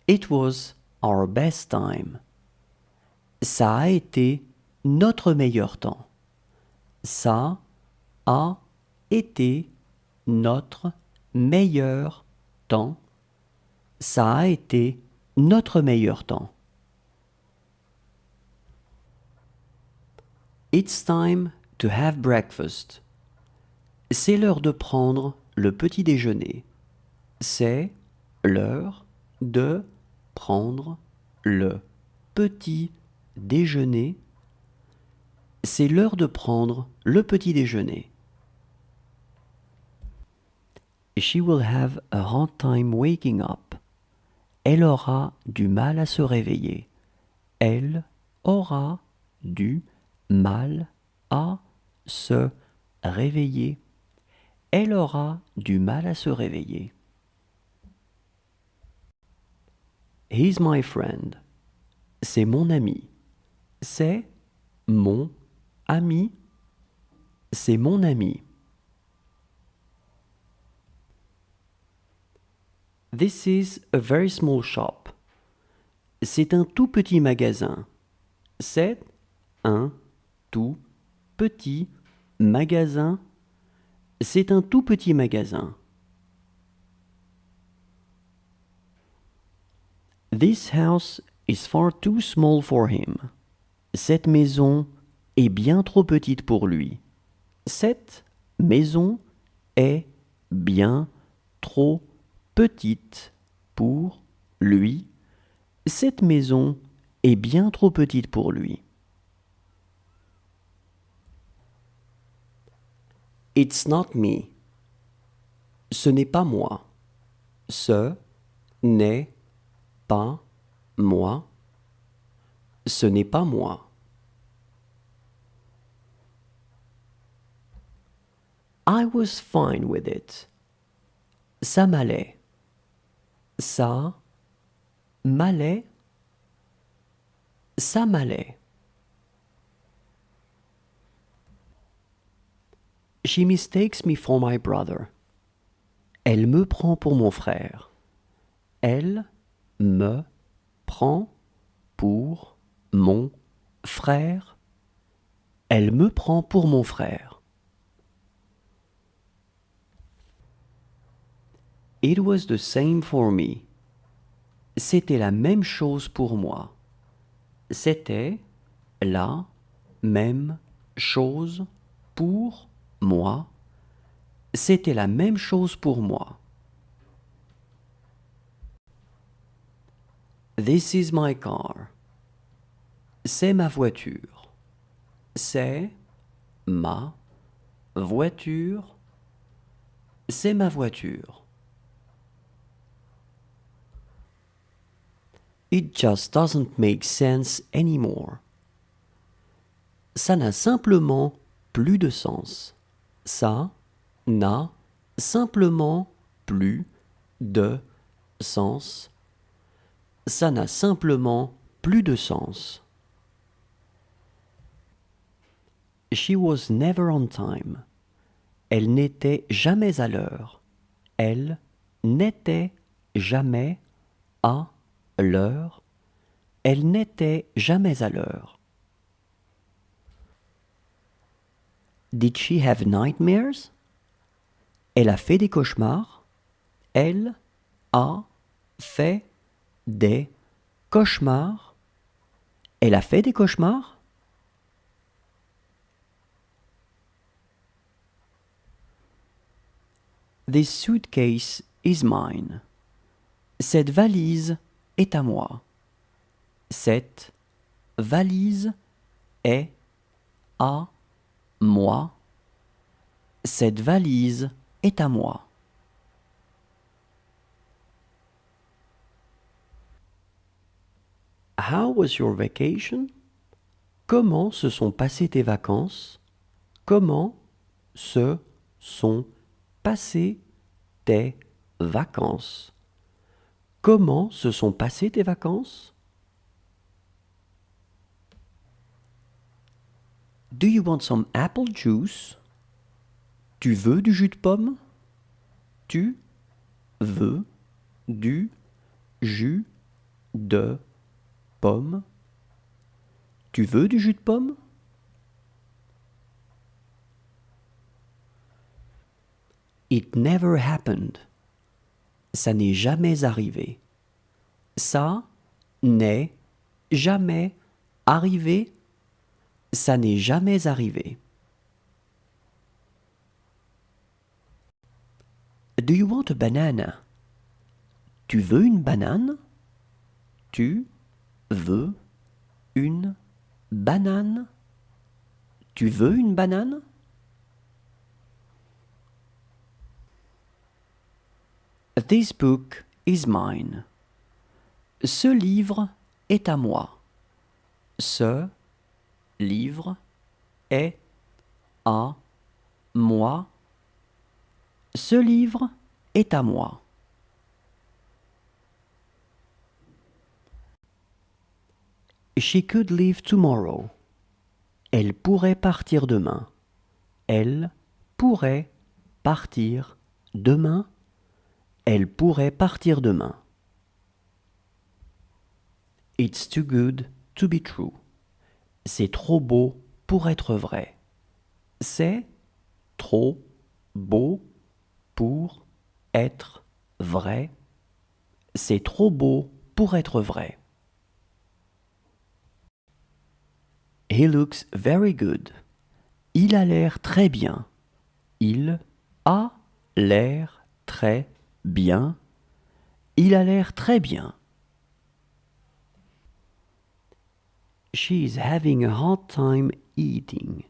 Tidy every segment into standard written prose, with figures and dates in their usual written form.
It was our best time. Ça a été notre meilleur temps. Ça a été notre meilleur temps. Ça a été notre meilleur temps. It's time to have breakfast. C'est l'heure de prendre le petit déjeuner. C'est l'heure de prendre le petit déjeuner. C'est l'heure de prendre le petit déjeuner. She will have a hard time waking up. Elle aura du mal à se réveiller. Elle aura du mal à se réveiller. Elle aura du mal à se réveiller. He's my friend. C'est mon ami. C'est mon ami. C'est mon ami. This is a very small shop. C'est un tout petit magasin. C'est un tout petit magasin. C'est un tout petit magasin. This house is far too small for him. Cette maison est bien trop petite pour lui. Cette maison est bien trop petite pour lui. Cette maison est bien trop petite pour lui. It's not me. Ce n'est pas moi. Ce n'est pas moi. Ce n'est pas moi. I was fine with it. Ça m'allait. Ça m'allait. Ça m'allait. She mistakes me for my brother. Elle me prend pour mon frère. Elle me prend pour mon frère. Elle me prend pour mon frère. It was the same for me. C'était la même chose pour moi. C'était la même chose pour moi. C'était la même chose pour moi. This is my car. C'est ma voiture. C'est ma voiture. C'est ma voiture. It just doesn't make sense anymore. Ça n'a simplement plus de sens. Ça n'a simplement plus de sens. Ça n'a simplement plus de sens. She was never on time. Elle n'était jamais à l'heure. Elle n'était jamais à l'heure. Elle n'était jamais à l'heure. Did she have nightmares? Elle a fait des cauchemars. Elle a fait des cauchemars. Elle a fait des cauchemars. This suitcase is mine. Cette valise est à moi. Cette valise est à moi. Cette valise est à moi. How was your vacation? Comment se sont passées tes vacances? Comment se sont passées tes vacances? Comment se sont passées tes vacances? Do you want some apple juice? Tu veux du jus de pomme? Tu veux du jus de pomme. Tu veux du jus de pomme? It never happened. Ça n'est jamais arrivé. Ça n'est jamais arrivé. Ça n'est jamais arrivé. Do you want a banana? Tu veux une banane? Tu veux une banane? Tu veux une banane? This book is mine. Ce livre est à moi. Ce livre est à moi. Ce livre est à moi. She could leave tomorrow. Elle pourrait partir demain. Elle pourrait partir demain. Elle pourrait partir demain. It's too good to be true. C'est trop beau pour être vrai. C'est trop beau pour être vrai. C'est trop beau pour être vrai. He looks very good. Il a l'air très bien. Il a l'air très bien. Il a l'air très bien. She is having a hard time eating.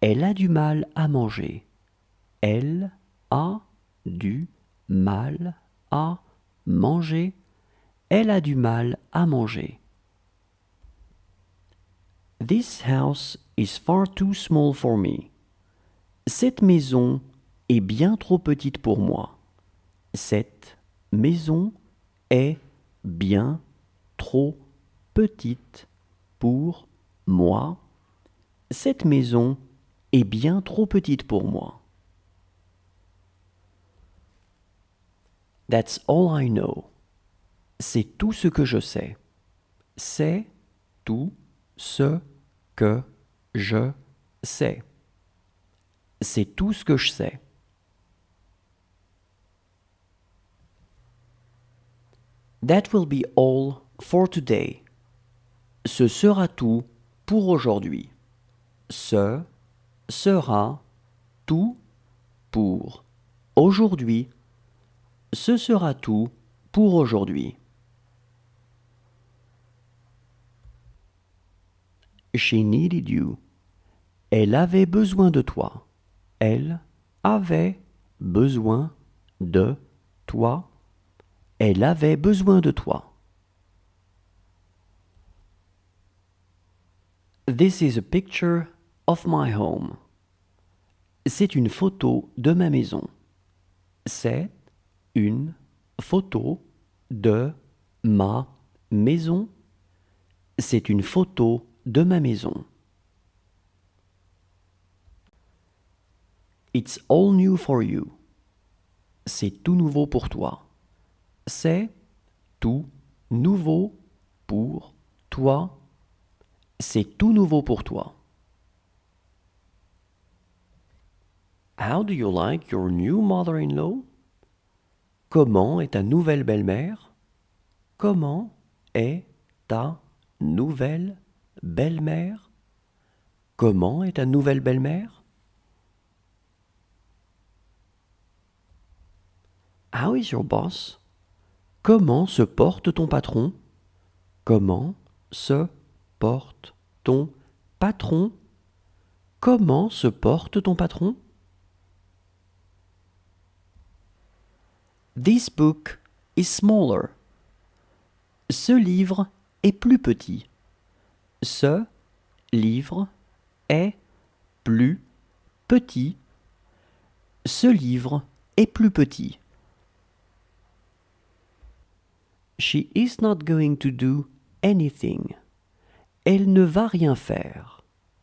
Elle a du mal à manger. Elle a du mal à manger. Elle a du mal à manger. This house is far too small for me. Cette maison est bien trop petite pour moi. Cette maison est bien trop petite pour moi. Cette maison est bien trop petite pour moi. That's all I know. C'est tout ce que je sais. C'est tout ce que je sais. C'est tout ce que je sais. That will be all for today. Ce sera tout pour aujourd'hui. Ce sera tout pour aujourd'hui. Ce sera tout pour aujourd'hui. She needed you. Elle avait besoin de toi. Elle avait besoin de toi. Elle avait besoin de toi. This is a picture of my home. C'est une photo de ma maison. C'est une photo de ma maison. C'est une photo de ma maison. It's all new for you. C'est tout nouveau pour toi. C'est tout nouveau pour toi. C'est tout nouveau pour toi. How do you like your new mother-in-law? Comment est ta nouvelle belle-mère? Comment est ta nouvelle belle-mère? Comment est ta nouvelle belle-mère? How is your boss? Comment se porte ton patron? Comment se porte ton patron? Comment se porte ton patron? This book is smaller. Ce livre est plus petit. Ce livre est plus petit. Ce livre est plus petit. She is not going to do anything. Elle ne va rien faire.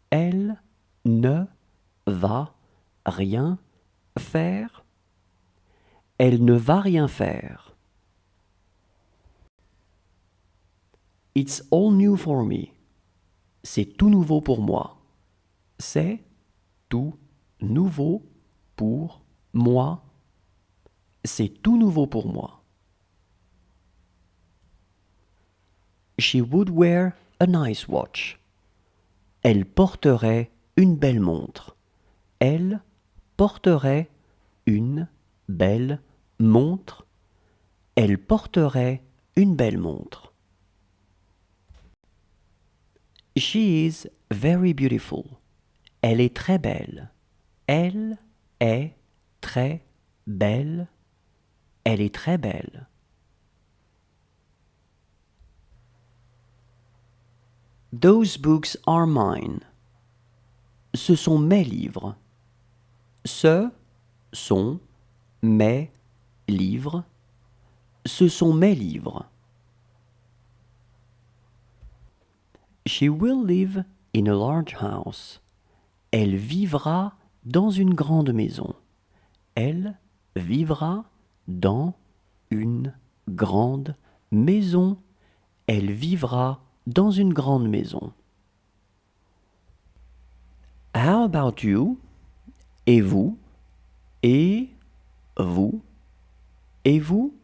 Elle ne va rien faire. Elle ne va rien faire. It's all new for me. C'est tout nouveau pour moi. C'est tout nouveau pour moi. C'est tout nouveau pour moi. She would wear a nice watch. Elle porterait une belle montre. Elle porterait une belle montre. Elle porterait une belle montre. She is very beautiful. Elle est très belle. Elle est très belle. Elle est très belle. Those books are mine. Ce sont mes livres. Ce sont mes livres. Ce sont mes livres. She will live in a large house. Elle vivra dans une grande maison. Elle vivra dans une grande maison. Elle vivra dans une grande maison. How about you? Et vous? Et vous? Et vous?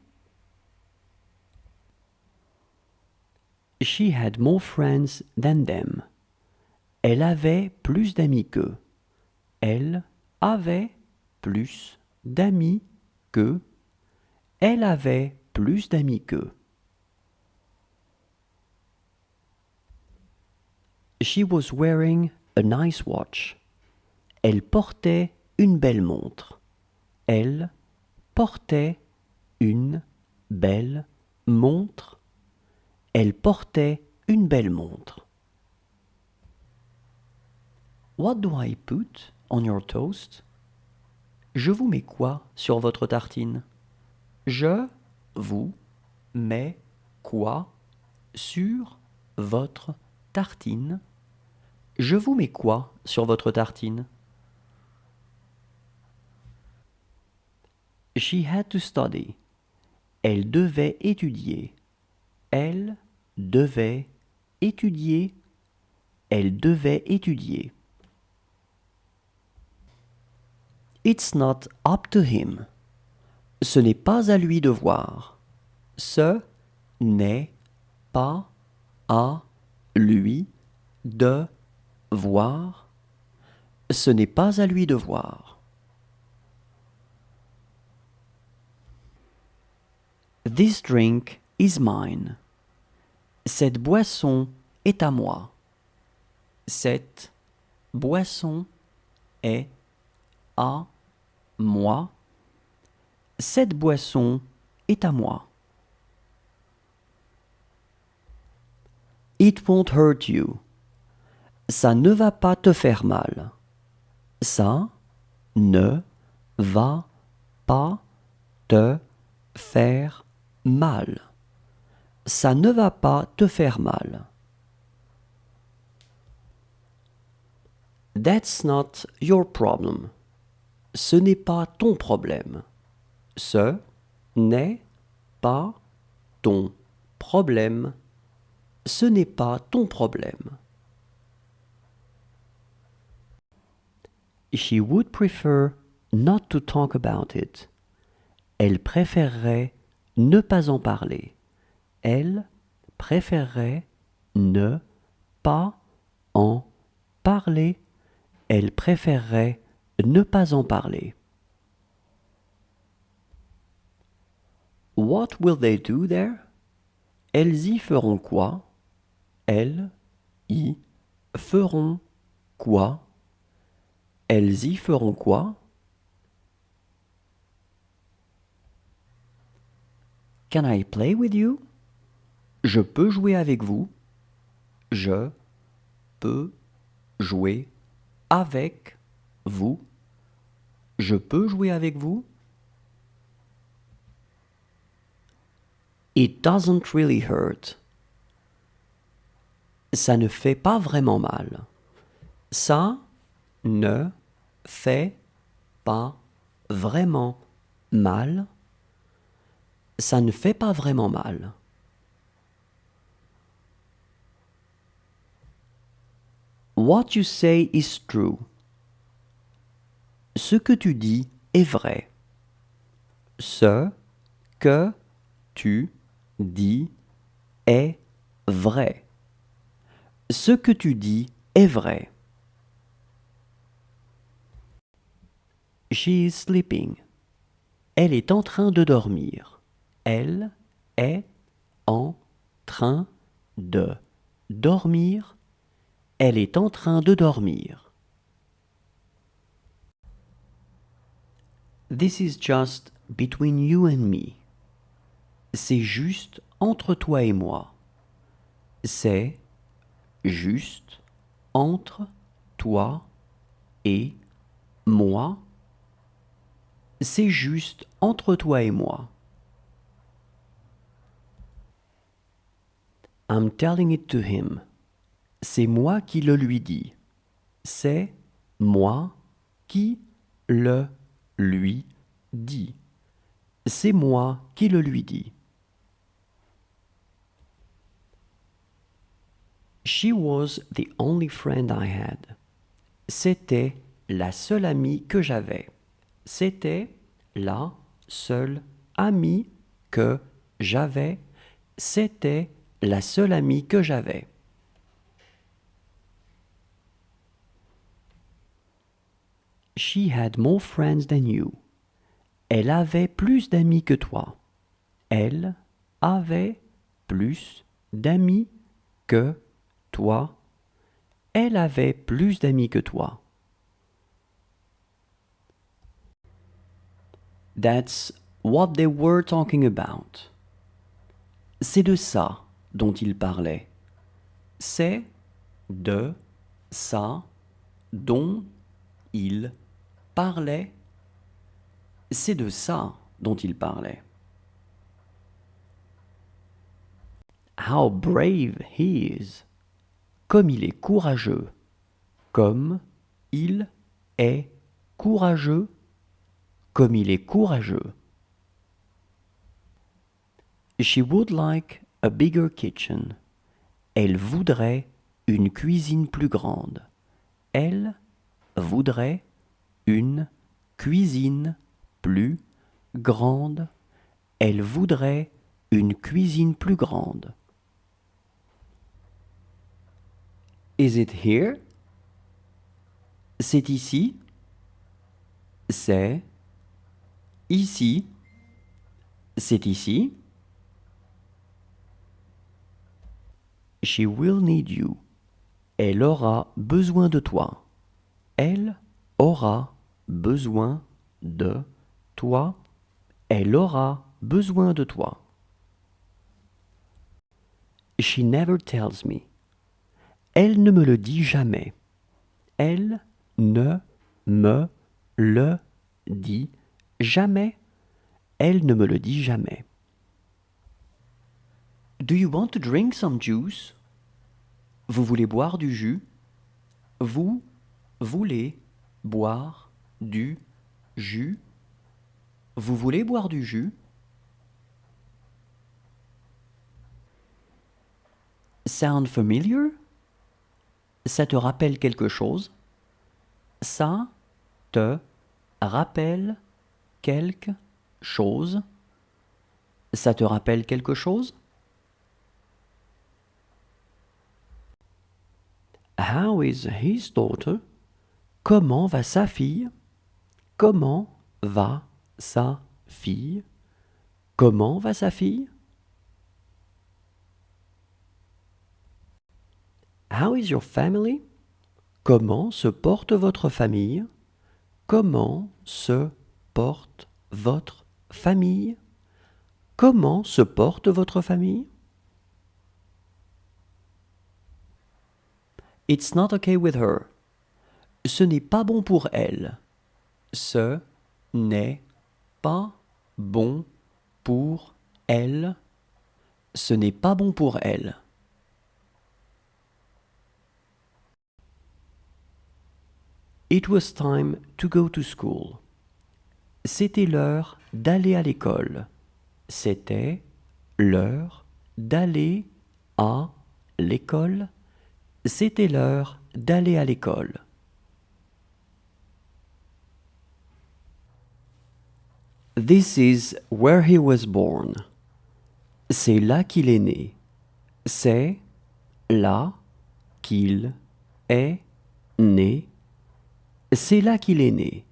She had more friends than them. Elle avait plus d'amis qu'eux. Elle avait plus d'amis qu'eux. Elle avait plus d'amis qu'eux. She was wearing a nice watch. Elle portait une belle montre. Elle portait une belle montre. Elle portait une belle montre. What do I put on your toast? Je vous mets quoi sur votre tartine? Je vous mets quoi sur votre tartine? Je vous mets quoi sur votre tartine? She had to study. Elle devait étudier. Elle devait étudier. Elle devait étudier. It's not up to him. Ce n'est pas à lui de voir. Ce n'est pas à lui de voir. Ce n'est pas à lui de voir. This drink is mine. Cette boisson est à moi. Cette boisson est à moi. Cette boisson est à moi. It won't hurt you. Ça ne va pas te faire mal. Ça ne va pas te faire mal. Ça ne va pas te faire mal. That's not your problem. Ce n'est pas ton problème. Ce n'est pas ton problème. Ce n'est pas ton problème. She would prefer not to talk about it. Elle préférerait ne pas en parler. Elle préférerait ne pas en parler. Elle préférerait ne pas en parler. What will they do there? Elles y feront quoi? Elles y feront quoi? Elles y feront quoi? Can I play with you? Je peux jouer avec vous. Je peux jouer avec vous. Je peux jouer avec vous. It doesn't really hurt. Ça ne fait pas vraiment mal. Ça ne fait pas vraiment mal. Ça ne fait pas vraiment mal. What you say is true. Ce que tu dis est vrai. Ce que tu dis est vrai. Ce que tu dis est vrai. She is sleeping. Elle est en train de dormir. Elle est en train de dormir. Elle est en train de dormir. This is just between you and me. C'est juste entre toi et moi. C'est juste entre toi et moi. C'est juste entre toi et moi. I'm telling it to him. C'est moi qui le lui dis. C'est moi qui le lui dis. C'est moi qui le lui dis. She was the only friend I had. C'était la seule amie que j'avais. C'était la seule amie que j'avais. C'était la seule amie que j'avais. She had more friends than you. Elle avait plus d'amis que toi. Elle avait plus d'amis que toi. Elle avait plus d'amis que toi. That's what they were talking about. C'est de ça dont ils parlaient. C'est de ça dont ils parlaient. C'est de ça dont ils parlaient. How brave he is. Comme il est courageux. Comme il est courageux. Comme il est courageux. She would like a bigger kitchen. Elle voudrait une cuisine plus grande. Elle voudrait une cuisine plus grande. Elle voudrait une cuisine plus grande. Is it here? C'est ici. C'est ici. C'est ici. She will need you. Elle aura besoin de toi. Elle aura besoin de toi. Elle aura besoin de toi. She never tells me. Elle ne me le dit jamais. Elle ne me le dit jamais. Elle ne me le dit jamais. Do you want to drink some juice? Vous voulez boire du jus? Vous voulez boire du jus? Vous voulez boire du jus? Sound familiar? Ça te rappelle quelque chose? Ça te rappelle quelque chose? Ça te rappelle quelque chose? How is his daughter? Comment va sa fille? Comment va sa fille? Comment va sa fille? How is your family? Comment se porte votre famille? Comment se porte votre famille? Comment se porte votre famille? It's not okay with her. Ce n'est pas bon pour elle. Ce n'est pas bon pour elle. Ce n'est pas bon pour elle. It was time to go to school. C'était l'heure d'aller à l'école. C'était l'heure d'aller à l'école. C'était l'heure d'aller à l'école. This is where he was born. C'est là qu'il est né. C'est là qu'il est né. C'est là qu'il est né.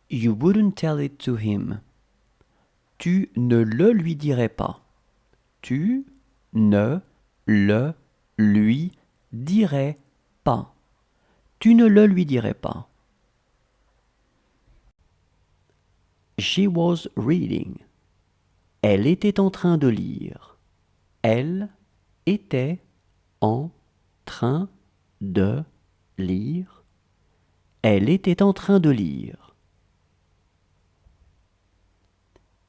You wouldn't tell it to him. Tu ne le lui dirais pas. Tu ne le lui dirais pas. Tu ne le lui dirais pas. She was reading. Elle était en train de lire. Elle était en train de lire. Elle était en train de lire.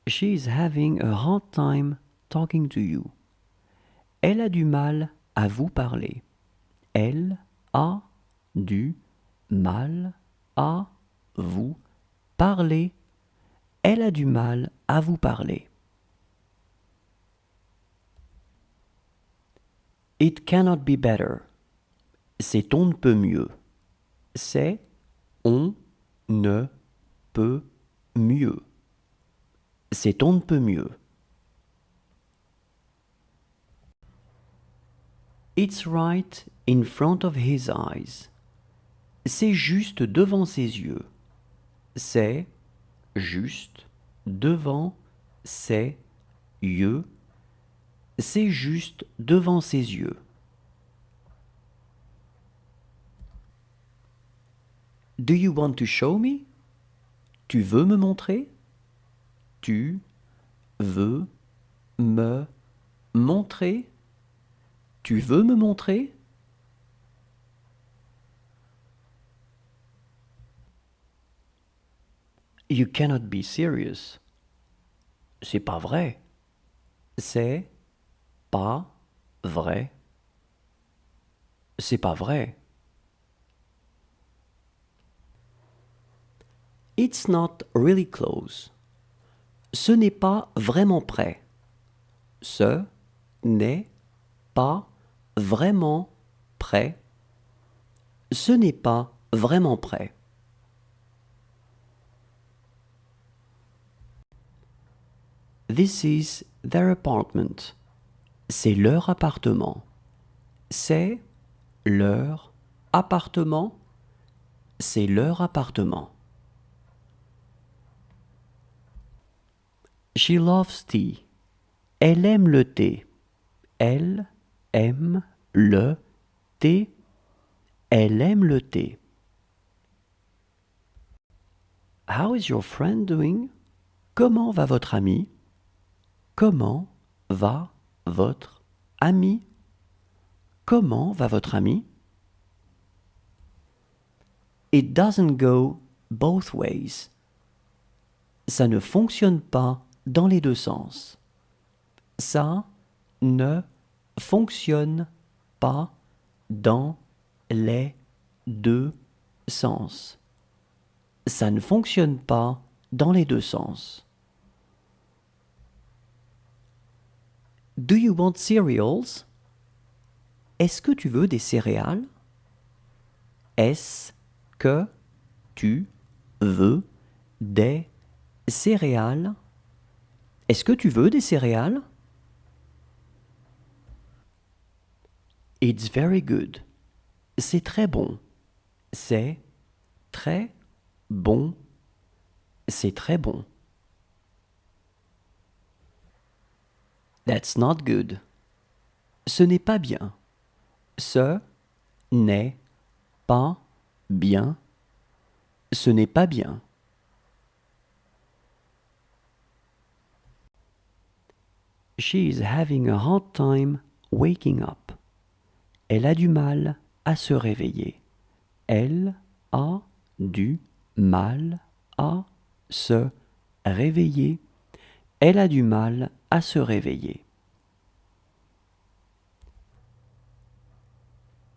She is having a hard time talking to you. Elle a du mal à vous parler. Elle a du mal à vous parler. Elle a du mal à vous parler. It cannot be better. C'est on ne peut mieux. C'est on ne peut mieux. C'est on ne peut mieux. It's right in front of his eyes. C'est juste devant ses yeux. C'est juste devant ses yeux. C'est juste devant ses yeux. Do you want to show me? Tu veux me montrer? Tu veux me montrer? Tu veux me montrer? You cannot be serious. C'est pas vrai. C'est pas vrai. C'est pas vrai. It's not really close. Ce n'est pas vraiment prêt. Ce n'est pas vraiment prêt. Ce n'est pas vraiment prêt. This is their apartment. C'est leur appartement. C'est leur appartement. C'est leur appartement. She loves tea. Elle aime le thé. Elle aime le thé. Elle aime le thé. How is your friend doing? Comment va votre ami? Comment va votre ami? Comment va votre ami? It doesn't go both ways. Ça ne fonctionne pas dans les deux sens. Ça ne fonctionne pas dans les deux sens. Ça ne fonctionne pas dans les deux sens. Do you want cereals? Est-ce que tu veux des céréales? Est-ce que tu veux des céréales? Est-ce que tu veux des céréales? It's very good. C'est très bon. C'est très bon. C'est très bon. That's not good. Ce n'est pas bien. Ce n'est pas bien. Ce n'est pas bien. She is having a hard time waking up. Elle a du mal à se réveiller. Elle a du mal à se réveiller. Elle a du mal à se réveiller.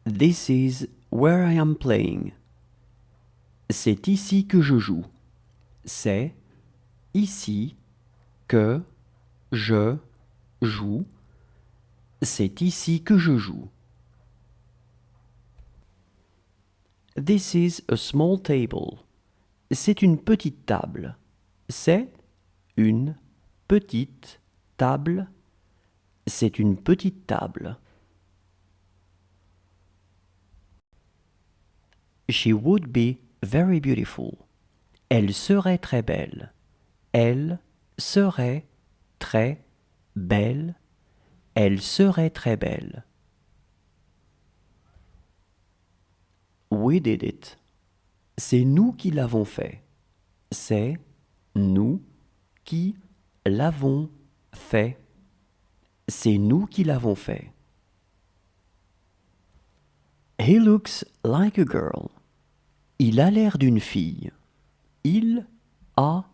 This is where I am playing. C'est ici que je joue. C'est ici que je joue. C'est ici que je joue. This is a small table. C'est une petite table. C'est une petite table. C'est une petite table. She would be very beautiful. Elle serait très belle. Elle serait très belle. Elle serait très belle. We did it. C'est nous qui l'avons fait. C'est nous qui l'avons fait. C'est nous qui l'avons fait. He looks like a girl. Il a l'air d'une fille. Il a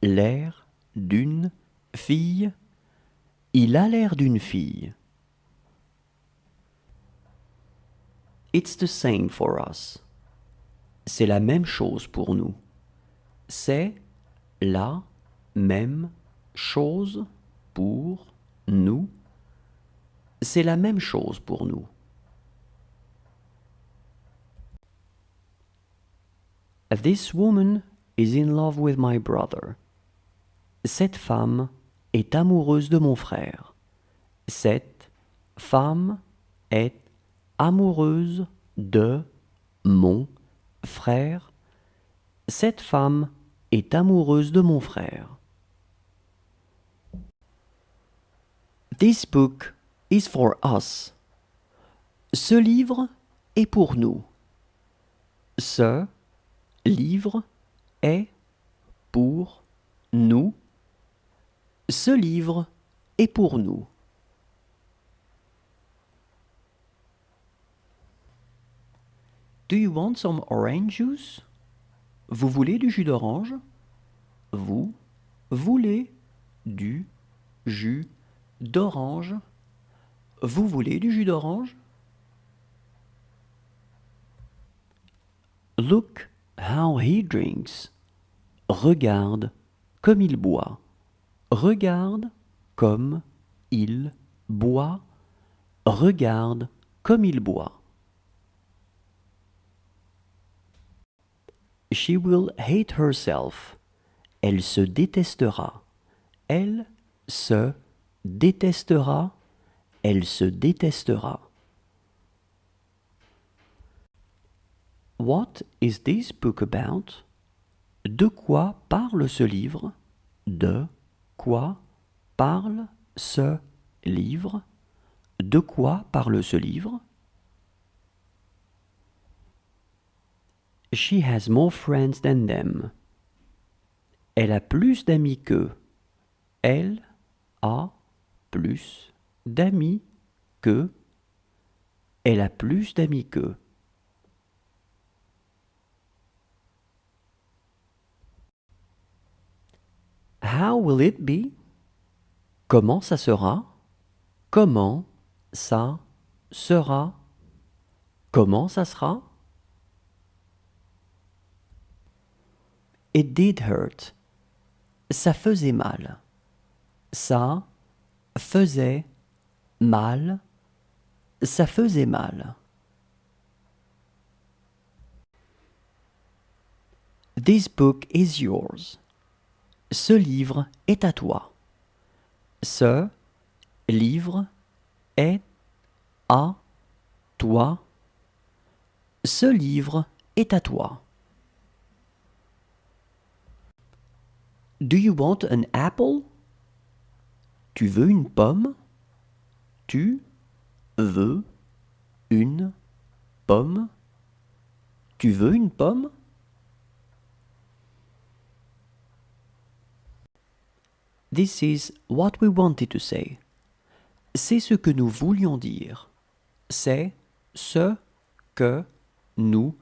l'air d'une fille. Il a l'air d'une fille. It's the same for us. C'est la même chose pour nous. C'est la même chose pour nous. C'est la même chose pour nous. This woman is in love with my brother. Cette femme est amoureuse de mon frère. Cette femme est amoureuse de mon frère. Cette femme est amoureuse de mon frère. This book is for us. Ce livre est pour nous. Ce livre est pour nous. Ce livre est pour nous. Do you want some orange juice? Vous voulez du jus d'orange? Vous voulez du jus d'orange? Vous voulez du jus d'orange? Look how he drinks. Regarde comme il boit. Regarde comme il boit. Regarde comme il boit. She will hate herself. Elle se détestera. Elle se détestera. Elle se détestera. What is this book about? De quoi parle ce livre? De quoi parle ce livre? De quoi parle ce livre? She has more friends than them. Elle a plus d'amis qu'eux. Elle a plus d'amis qu'eux. Elle a plus d'amis qu'eux. How will it be? Comment ça sera? Comment ça sera? Comment ça sera? It did hurt. Ça faisait mal. Ça faisait mal. Ça faisait mal. This book is yours. Ce livre est à toi. Ce livre est à toi. Ce livre est à toi. Do you want an apple? Tu veux une pomme? Tu veux une pomme? Tu veux une pomme? This is what we wanted to say. C'est ce que nous voulions dire. C'est ce que nous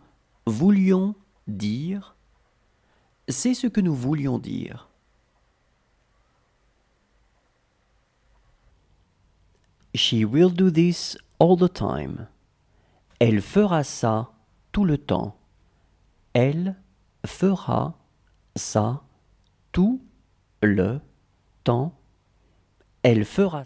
voulions dire. C'est ce que nous voulions dire. She will do this all the time. Elle fera ça tout le temps. Elle fera ça tout le temps. Elle fera